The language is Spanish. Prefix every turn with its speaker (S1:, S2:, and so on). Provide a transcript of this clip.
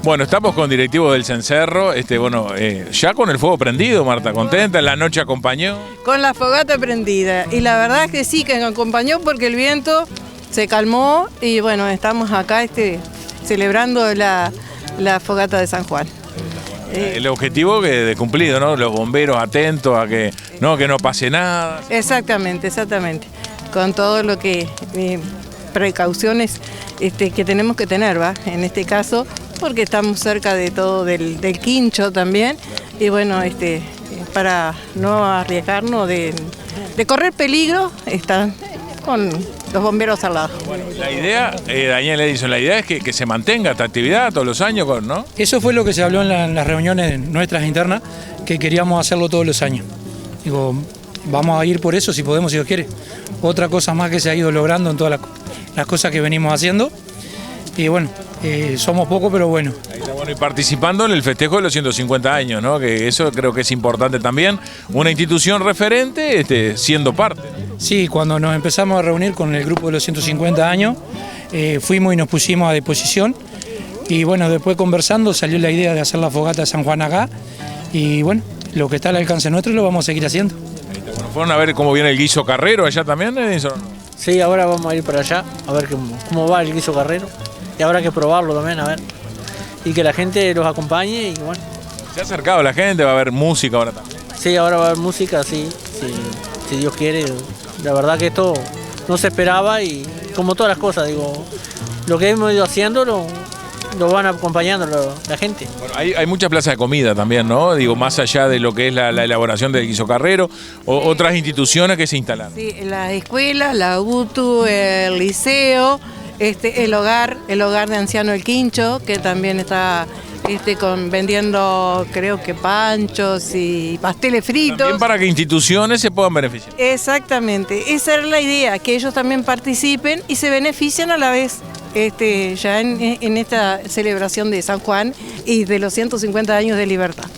S1: Bueno, estamos con directivos del Cencerro, ya con el fuego prendido, Marta, ¿contenta? ¿La noche acompañó?
S2: Con la fogata prendida, y la verdad es que sí, que nos acompañó porque el viento se calmó y bueno, estamos acá celebrando la fogata de San Juan.
S1: El objetivo de cumplido, ¿no? Los bomberos atentos a que no pase nada.
S2: Exactamente, con todo lo que precauciones que tenemos que tener, ¿va? En este caso, porque estamos cerca de todo del quincho también, y bueno, para no arriesgarnos de correr peligro, están con los bomberos al lado.
S1: Bueno, la idea, Daniel Edison, la idea es que se mantenga esta actividad todos los años, ¿no?
S3: Eso fue lo que se habló en las reuniones nuestras internas, que queríamos hacerlo todos los años. Digo, vamos a ir por eso si podemos, si Dios quiere. Otra cosa más que se ha ido logrando en todas las cosas que venimos haciendo. Y bueno, somos pocos, pero bueno.
S1: Ahí está, bueno, y participando en el festejo de los 150 años, ¿no? Que eso creo que es importante también. Una institución referente siendo parte.
S3: Sí, cuando nos empezamos a reunir con el grupo de los 150 años, fuimos y nos pusimos a disposición. Y bueno, después conversando salió la idea de hacer la fogata de San Juan acá. Y bueno, lo que está al alcance nuestro lo vamos a seguir haciendo.
S1: Bueno, ¿fueron a ver cómo viene el guiso carrero allá también, Edison?
S4: Sí, ahora vamos a ir para allá a ver cómo va el guiso carrero. Y habrá que probarlo también, a ver. Y que la gente los acompañe y bueno.
S1: Se ha acercado la gente, va a haber música ahora también.
S4: Sí, ahora va a haber música, sí, si Dios quiere. La verdad que esto no se esperaba y como todas las cosas, digo, lo que hemos ido haciendo lo van acompañando la gente.
S1: Bueno, hay muchas plazas de comida también, ¿no? Digo, más allá de lo que es la elaboración del guiso carrero, otras instituciones que se instalaron.
S2: Sí, las escuelas, la UTU, el liceo, el hogar de anciano El Quincho, que también está vendiendo, creo que panchos y pasteles fritos.
S1: También para que instituciones se puedan beneficiar.
S2: Exactamente, esa era la idea, que ellos también participen y se beneficien a la vez. Ya en esta celebración de San Juan y de los 150 años de libertad.